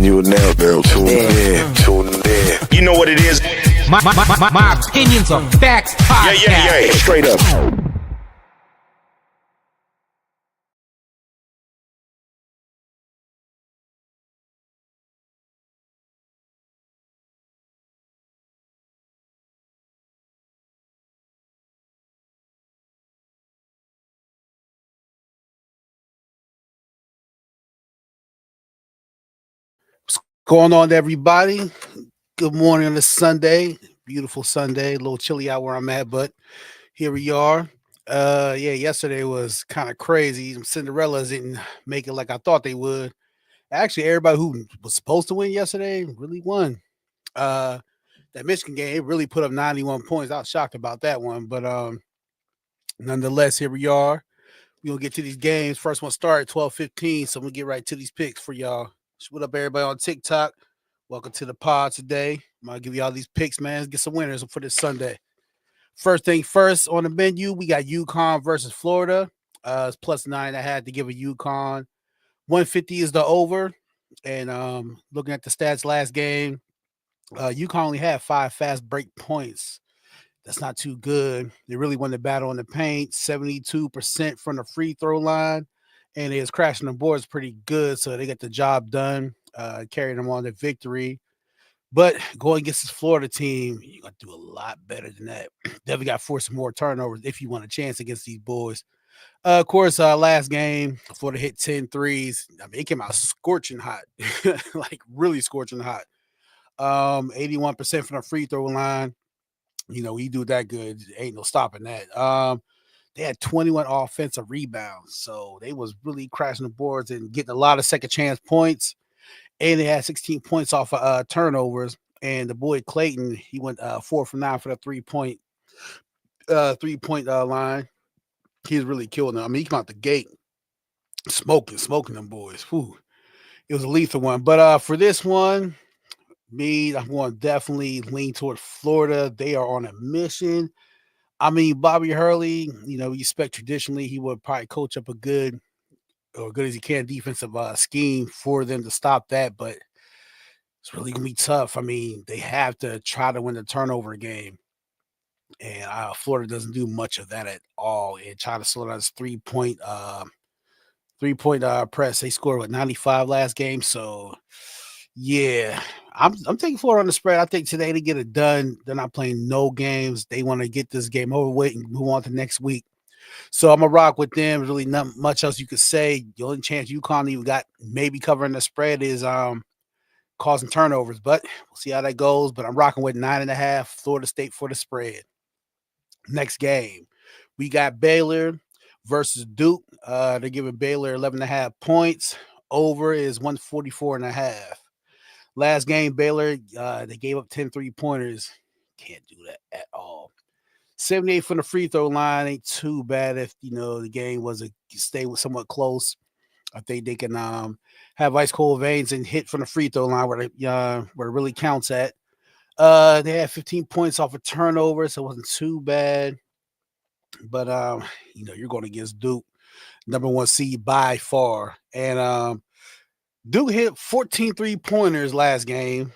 and you will never tune in. You know what it is. My opinions are facts podcast. Yeah. Straight up. Going on, everybody? Good morning on this Sunday. Beautiful Sunday. A little chilly out where I'm at, but here we are. Yesterday was kind of crazy. Cinderellas didn't make it like I thought they would. Actually, everybody who was supposed to win yesterday really won. That Michigan game, it really put up 91 points. I was shocked about that one, but nonetheless, here we are. We're gonna get to these games. First one start at 12:15, so I'm gonna get right to these picks for y'all. What up, everybody on TikTok? Welcome to the pod today. I'm gonna give you all these picks, man. Let's get some winners for this Sunday. First thing first on the menu, we got UConn versus Florida. It's +9. I had to give a UConn. 150 is the over. And looking at the stats last game, UConn only had 5 fast break points. That's not too good. They really won the battle in the paint, 72% from the free throw line, and they was crashing the boards pretty good, so they got the job done, carrying them on to victory. But going against this Florida team, you got to do a lot better than that. Definitely got to force some more turnovers if you want a chance against these boys. Of course, last game, Florida hit 10 threes. I mean, it came out scorching hot, like really scorching hot. 81% from the free throw line. You know, we do that good. Ain't no stopping that. They had 21 offensive rebounds, so they was really crashing the boards and getting a lot of second chance points. And they had 16 points off of turnovers. And the boy Clayton, he went 4 from 9 for the 3-point line. He's really killing them. I mean, he came out the gate smoking them boys. Whew. It was a lethal one. But for this one, I'm going to definitely lean toward Florida. They are on a mission. I mean, Bobby Hurley, you know, you expect traditionally he would probably coach up a good as he can defensive scheme for them to stop that, but it's really going to be tough. I mean, they have to try to win the turnover game, and Florida doesn't do much of that at all. And try to slow down this 3-point press. They scored with 95 last game, so yeah, I'm taking Florida on the spread. I think today to get it done. They're not playing no games. They want to get this game over with and move on to next week. So I'm gonna rock with them. There's really not much else you could say. The only chance UConn even got maybe covering the spread is causing turnovers, but we'll see how that goes. But I'm rocking with 9.5 Florida State for the spread. Next game, we got Baylor versus Duke. They're giving Baylor 11.5 points. Over is 144.5. Last game, Baylor, they gave up 10 3-pointers. Can't do that at all. 78 from the free throw line ain't too bad if, you know, the game was stay somewhat close. I think they can have ice cold veins and hit from the free throw line where it really counts at. They had 15 points off a turnover, so it wasn't too bad. But, you know, you're going against Duke, number 1 seed by far. And Duke hit 14 3-pointers last game,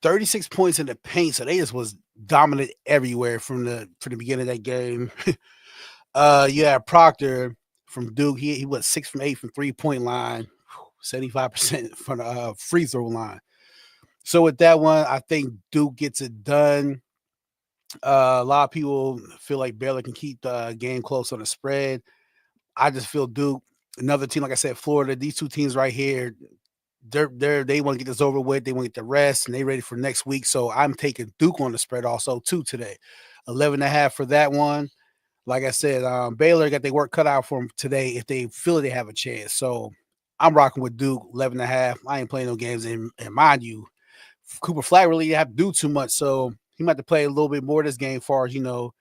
36 points in the paint, so they just was dominant everywhere from the beginning of that game. You had Proctor from Duke. He went 6 from 8 from 3-point line, 75% from the free throw line. So with that one, I think Duke gets it done. A lot of people feel like Baylor can keep the game close on the spread. I just feel Duke, another team, like I said, Florida, these two teams right here, they want to get this over with. They want to get the rest, and they ready for next week. So I'm taking Duke on the spread also too today. 11.5 for that one. Like I said, Baylor got their work cut out for them today if they feel they have a chance. So I'm rocking with Duke, 11.5. I ain't playing no games. And mind you, Cooper Flag really didn't have to do too much. So he might have to play a little bit more this game as far as, you know,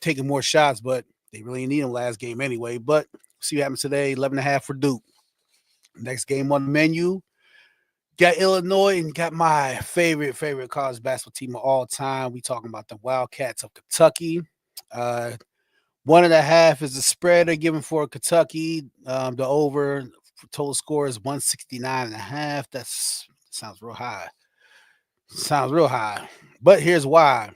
taking more shots. But they really need him last game anyway. But see what happens today, 11.5 for Duke. Next game on the menu, got Illinois and got my favorite college basketball team of all time. We talking about the Wildcats of Kentucky. 1.5 is the spread they're giving for Kentucky. The over Total score is 169.5. That's sounds real high. Sounds real high. But here's why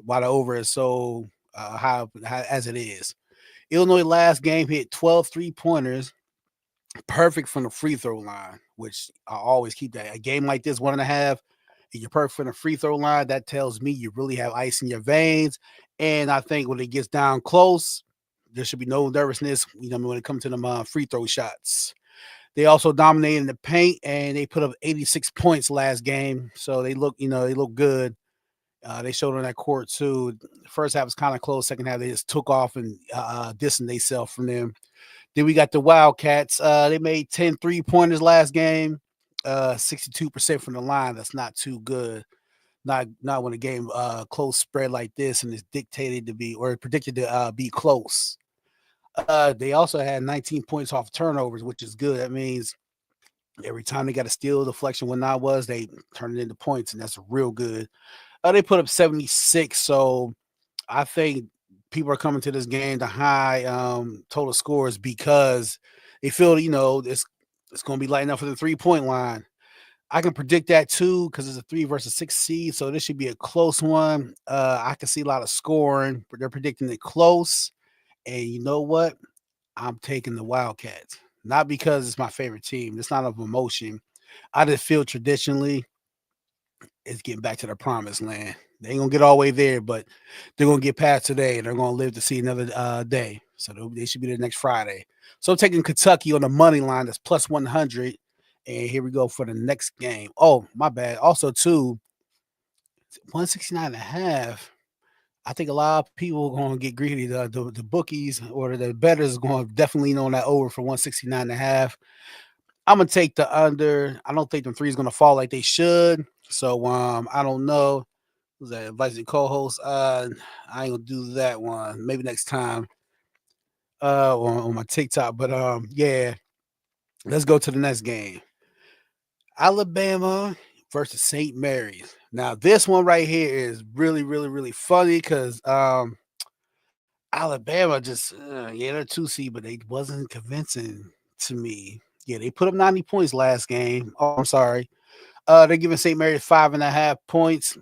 the over is so high as it is. Illinois last game hit 12 3-pointers, perfect from the free throw line, which I always keep that. A game like this, 1.5, and you're perfect from the free throw line, that tells me you really have ice in your veins. And I think when it gets down close, there should be no nervousness, when it comes to them free throw shots. They also dominated in the paint, and they put up 86 points last game. So they look good. They showed on that court too. First half was kind of close. Second half, they just took off and distanced themselves from them. Then we got the Wildcats. They made 10 3-pointers last game, 62% from the line. That's not too good. Not when a game close spread like this and it's dictated to be or predicted to be close. They also had 19 points off turnovers, which is good. That means every time they got a steal, deflection, whatnot was, they turn it into points, and that's real good. They put up 76, so I think people are coming to this game to high total scores because they feel it's going to be lighting up for the 3-point line. I can predict that too because it's a 3 versus 6 seed, so this should be a close one. I can see a lot of scoring, but they're predicting it close. And you know what? I'm taking the Wildcats, not because it's my favorite team. It's not of emotion. I just feel traditionally it's getting back to the promised land. They ain't gonna get all the way there, but they're gonna get past today, and they're gonna live to see another day. So they should be there next Friday. So I'm taking Kentucky on the money line. That's plus 100. And here we go for the next game. Oh, my bad. Also, too, 169.5. I think a lot of people are going to get greedy. The bookies or the bettors are going to definitely lean on that over for 169.5. I'm gonna take the under. I don't think the three is gonna fall like they should. So I don't know. Who's that? Advising co-host. I ain't gonna do that one. Maybe next time. On my TikTok. But yeah. Let's go to the next game. Alabama versus St. Mary's. Now this one right here is really, really, really funny because Alabama just they're 2 seed, but they wasn't convincing to me. Yeah, they put up 90 points last game. Oh, I'm sorry. They're giving St. Mary's 5.5 points.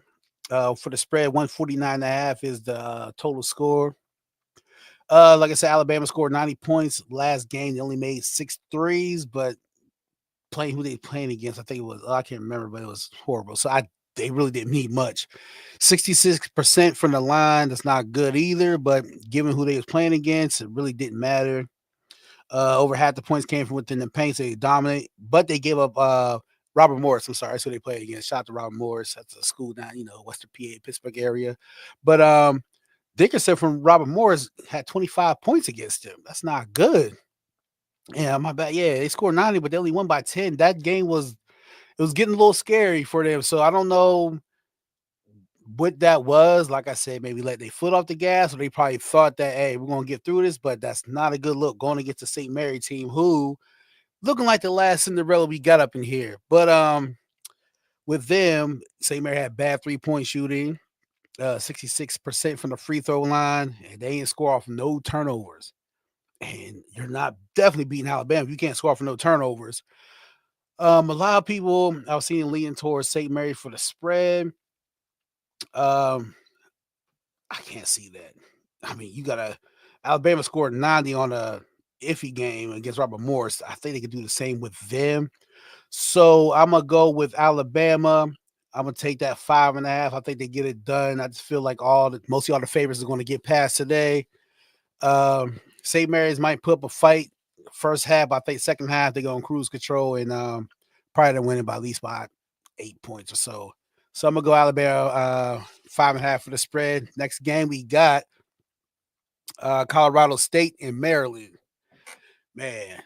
For the spread, 149.5 is the total score. Like I said, Alabama scored 90 points last game. They only made 6 threes, but playing who they playing against, I think it was I can't remember, but it was horrible. So they really didn't need much. 66% from the line. That's not good either, but given who they was playing against, it really didn't matter. Over half the points came from within the paint, so they dominate, but they gave up Robert Morris. I'm sorry, that's who they played against. Shout out to Robert Morris. That's a school down, Western PA, Pittsburgh area. But Dickerson from Robert Morris had 25 points against him. That's not good. Yeah, my bad. Yeah, they scored 90, but they only won by 10. That game was getting a little scary for them. So I don't know what that was. Like I said, maybe let their foot off the gas, or they probably thought that, hey, we're gonna get through this, but that's not a good look going against the St. Mary team, who looking like the last Cinderella we got up in here. But with them, St. Mary had bad 3-point shooting, 66% from the free throw line, and they didn't score off no turnovers. And you're not definitely beating Alabama if you can't score for no turnovers. A lot of people I was seeing leaning towards St. Mary for the spread. Um, I can't see that. I mean, you got Alabama scored 90 on a iffy game against Robert Morris. I think they could do the same with them. So I'm gonna go with Alabama. I'm gonna take that 5.5. I think they get it done. I just feel like mostly all the favorites are going to get past today. St. Mary's might put up a fight first half. I think second half they're going to cruise control and probably winning by at least by 8 points or so. So I'm gonna go Alabama 5.5 for the spread. Next game we got Colorado State and Maryland. Man,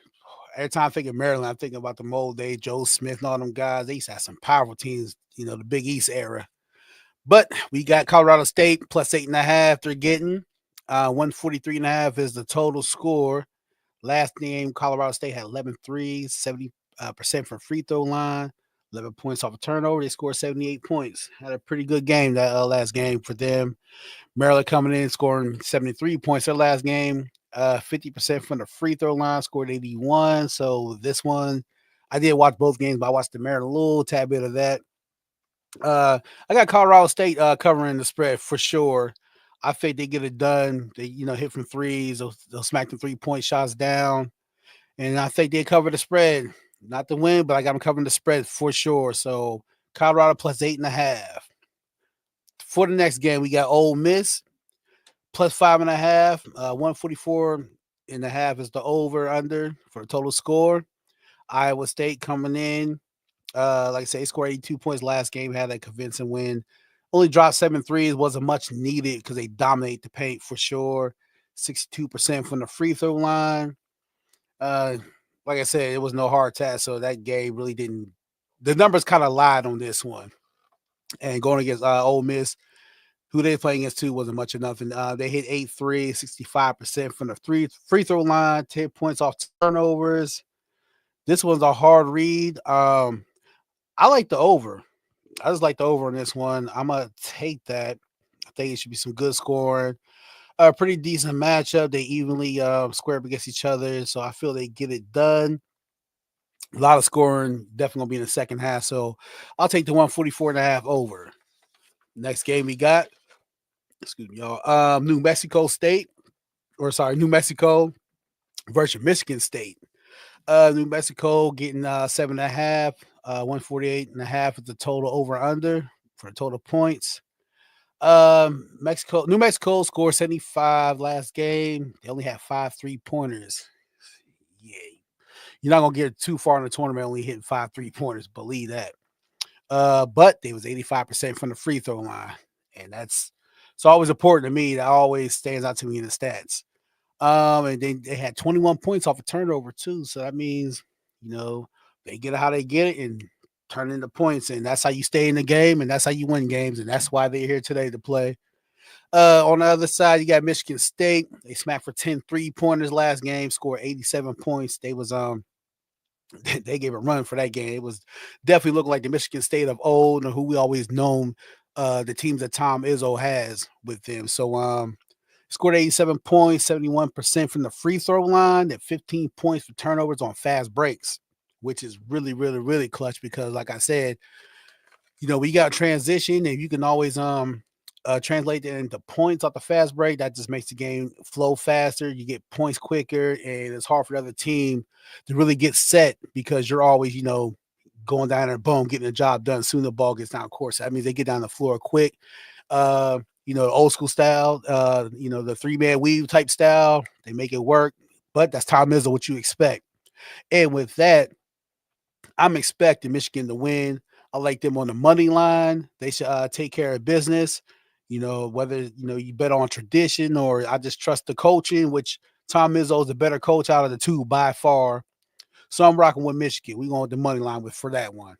every time I think of Maryland, I'm thinking about the old days, Joe Smith and all them guys. They used to have some powerful teams, the Big East era. But we got Colorado State plus 8.5. They're getting 143.5 is the total score. Last game, Colorado State had 11 threes, 70% from free throw line, 11 points off a turnover. They scored 78 points. Had a pretty good game that last game for them. Maryland coming in scoring 73 points their last game. 50% from the free throw line, scored 81. So this one, I did watch both games, but I watched the Maryland a little tad bit of that. I got Colorado State covering the spread for sure. I think they get it done. They, hit from threes. They'll smack the 3-point shots down. And I think they cover the spread. Not to win, but I got them covering the spread for sure. So Colorado plus 8.5. For the next game, we got Ole Miss plus 5.5. 144.5 is the over under for the total score. Iowa State coming in. Like I say, they scored 82 points last game, had that convincing win. Only dropped 7 threes, wasn't much needed because they dominate the paint for sure. 62% from the free throw line. Like I said, it was no hard task, so that game really didn't. The numbers kind of lied on this one. And going against Ole Miss, who they playing against too, wasn't much of nothing. They hit 8 3, 65% from the free throw line, 10 points off turnovers. This one's a hard read. I like the over. I just like the over on this one. I'm gonna take that. I think it should be some good scoring. A pretty decent matchup. They evenly square up against each other, so I feel they get it done. A lot of scoring, definitely gonna be in the second half. So I'll take the 144.5 over. Next game we got, excuse me, y'all. New Mexico versus Michigan State. New Mexico getting 7.5. 148.5 is the total over under for total points. New Mexico scored 75 last game. They only had 5 3-pointers. Yeah, you're not gonna get too far in the tournament only hitting 5 3-pointers. Believe that. But they was 85% from the free throw line, and that's it's always important to me. That always stands out to me in the stats. And they had 21 points off a turnover too. So that means, they get it how they get it and turn into points. And that's how you stay in the game, and that's how you win games. And that's why they're here today to play. On the other side, you got Michigan State. They smacked for 10 3-pointers last game, scored 87 points. They was they gave a run for that game. It was definitely looking like the Michigan State of old, and who we always known the teams that Tom Izzo has with them. So scored 87 points, 71% from the free throw line, and 15 points for turnovers on fast breaks, which is really, really, really clutch because, like I said, we got transition, and you can always translate that into points off the fast break. That just makes the game flow faster. You get points quicker, and it's hard for the other team to really get set because you're always, going down there, boom, getting the job done. Soon the ball gets down court. So that means they get down the floor quick. Old school style, the 3-man weave type style. They make it work, but that's Tom Izzo, what you expect. And with that, I'm expecting Michigan to win. I like them on the money line. They should take care of business. Whether you bet on tradition or I just trust the coaching, which Tom Izzo is the better coach out of the two by far. So I'm rocking with Michigan. We're going with the money line for that one.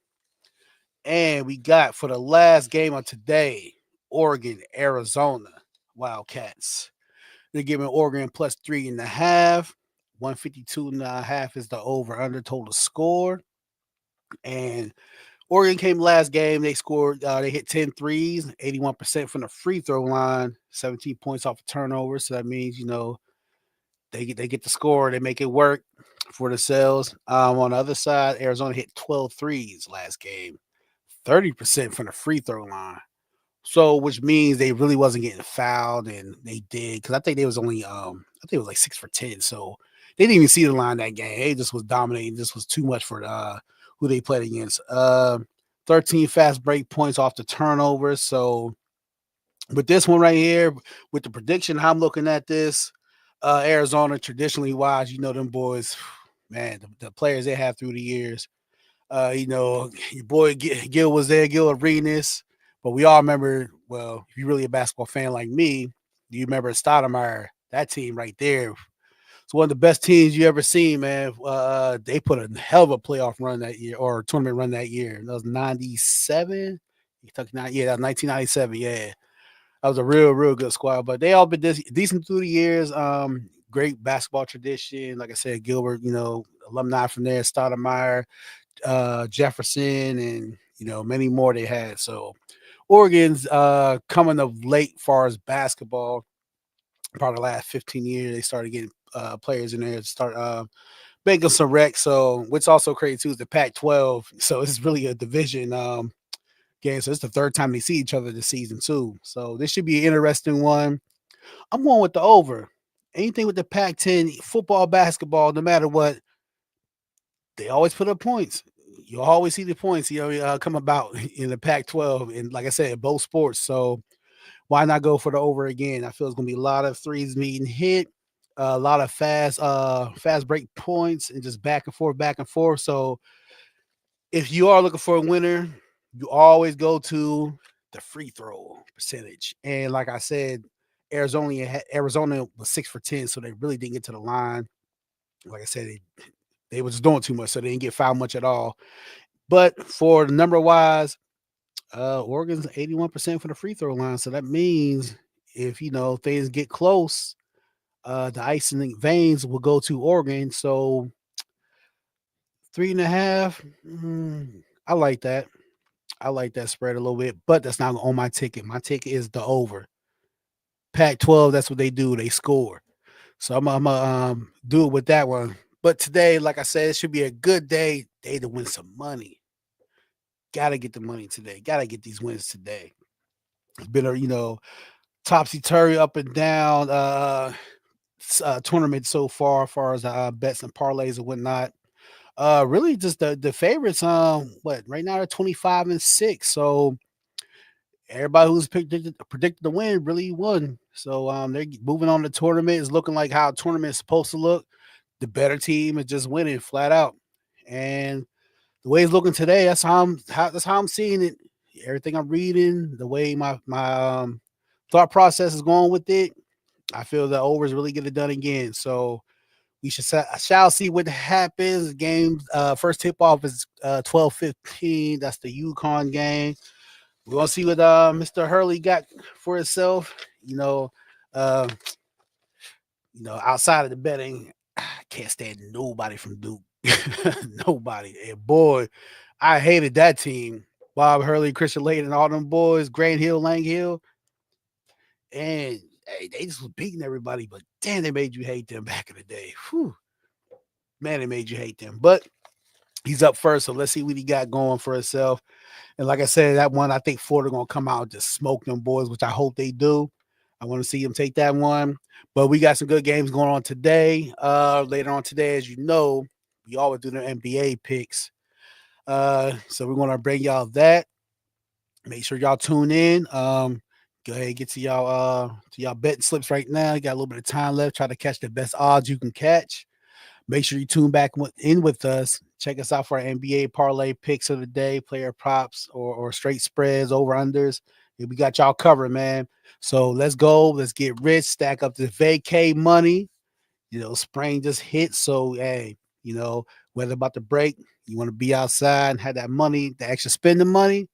And we got for the last game of today, Oregon, Arizona Wildcats. They're giving Oregon plus 3.5. 152.5 is the over under total score. And Oregon came last game. They scored, they hit 10 threes, 81% from the free throw line, 17 points off of turnover. So that means, they get the score, they make it work for themselves. On the other side, Arizona hit 12 threes last game, 30% from the free throw line. So, which means they really wasn't getting fouled, and they did because I think they was only I think it was like 6 for 10. So they didn't even see the line that game. They just was dominating. This was too much for who they played against. 13 fast break points off the turnovers. So with this one right here, with the prediction, how I'm looking at this, Arizona traditionally wise, them boys, man, the players they have through the years. Your boy Gil was there, Gil Arenas. But we all remember, well, if you're really a basketball fan like me, you remember Stoudemire, that team right there. It's one of the best teams you ever seen, man. They put a hell of a playoff run that year, or tournament run that year. That was 97. Yeah, that was 1997. Yeah, that was a real, real good squad. But they all been decent through the years. Great basketball tradition. Like I said, Gilbert, alumni from there, Stoudemire, Jefferson, and many more they had. So Oregon's coming of late far as basketball. Probably the last 15 years they started getting players in there to start making some wrecks. So what's also crazy too is the Pac-12. So it's really a division game. So it's the third time they see each other this season too. So this should be an interesting one. I'm going with the over. Anything with the Pac-10 football, basketball, no matter what, they always put up points. You always see the points, come about in the Pac-12, and like I said, both sports. So why not go for the over again? I feel it's gonna be a lot of threes being hit, a lot of fast break points, and just back and forth, back and forth. So if you are looking for a winner, you always go to the free throw percentage. And like I said, Arizona was 6 for 10, so they really didn't get to the line. Like I said, they was doing too much, so they didn't get fouled much at all. But for the number wise, Oregon's 81% for the free throw line. So that means if things get close, the ice in the veins will go to Oregon. So 3.5. I like that. I like that spread a little bit, but that's not on my ticket. My ticket is the over. Pac-12, that's what they do. They score. So I'm gonna do it with that one. But today, like I said, it should be a good day to win some money. Gotta get the money today. Gotta get these wins today. It's been a topsy turvy up and down tournament so far, as far as bets and parlays and whatnot. Really just the favorites. What right now they're 25-6. So everybody who's predicted to win really won. So they're moving on to the tournament. It's looking like how a tournament is supposed to look. The better team is just winning flat out. And the way it's looking today, that's how I'm seeing it. Everything I'm reading, the way my thought process is going with it, I feel the overs really get it done again. So we shall see what happens. Game first tip off is 12:15. That's the UConn game. We're gonna see what Mr. Hurley got for himself. Uh, outside of the betting, I can't stand nobody from Duke. Nobody. And boy, I hated that team. Bob Hurley, Christian Layton, all them boys, Grant Hill, Lang Hill. And hey, they just was beating everybody, but damn, they made you hate them back in the day. Whew. Man, they made you hate them. But he's up first, so let's see what he got going for himself. And like I said, that one, I think Florida gonna come out and just smoke them boys, which I hope they do. I want to see them take that one. But we got some good games going on today. Later on today, as you know, we always do the NBA picks. So we're gonna bring y'all that. Make sure y'all tune in. Go ahead and get to y'all betting slips right now. You got a little bit of time left. Try to catch the best odds you can catch. Make sure you tune back in with us. Check us out for our NBA parlay picks of the day, player props, or straight spreads, over unders. We got y'all covered, man. So let's go. Let's get rich. Stack up this vacay money. Spring just hit. So, hey, weather about to break. You want to be outside and have that money, the extra spending money.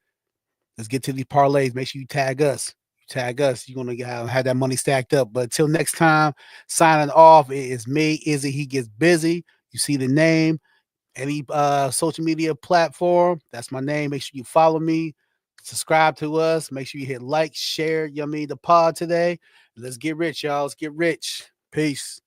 Let's get to these parlays. Make sure you tag us. You're going to have that money stacked up. But until next time, signing off, it is me, Izzy. He gets busy. You see the name. Any social media platform, that's my name. Make sure you follow me. Subscribe to us. Make sure you hit like, share, the pod today. Let's get rich, y'all. Let's get rich. Peace.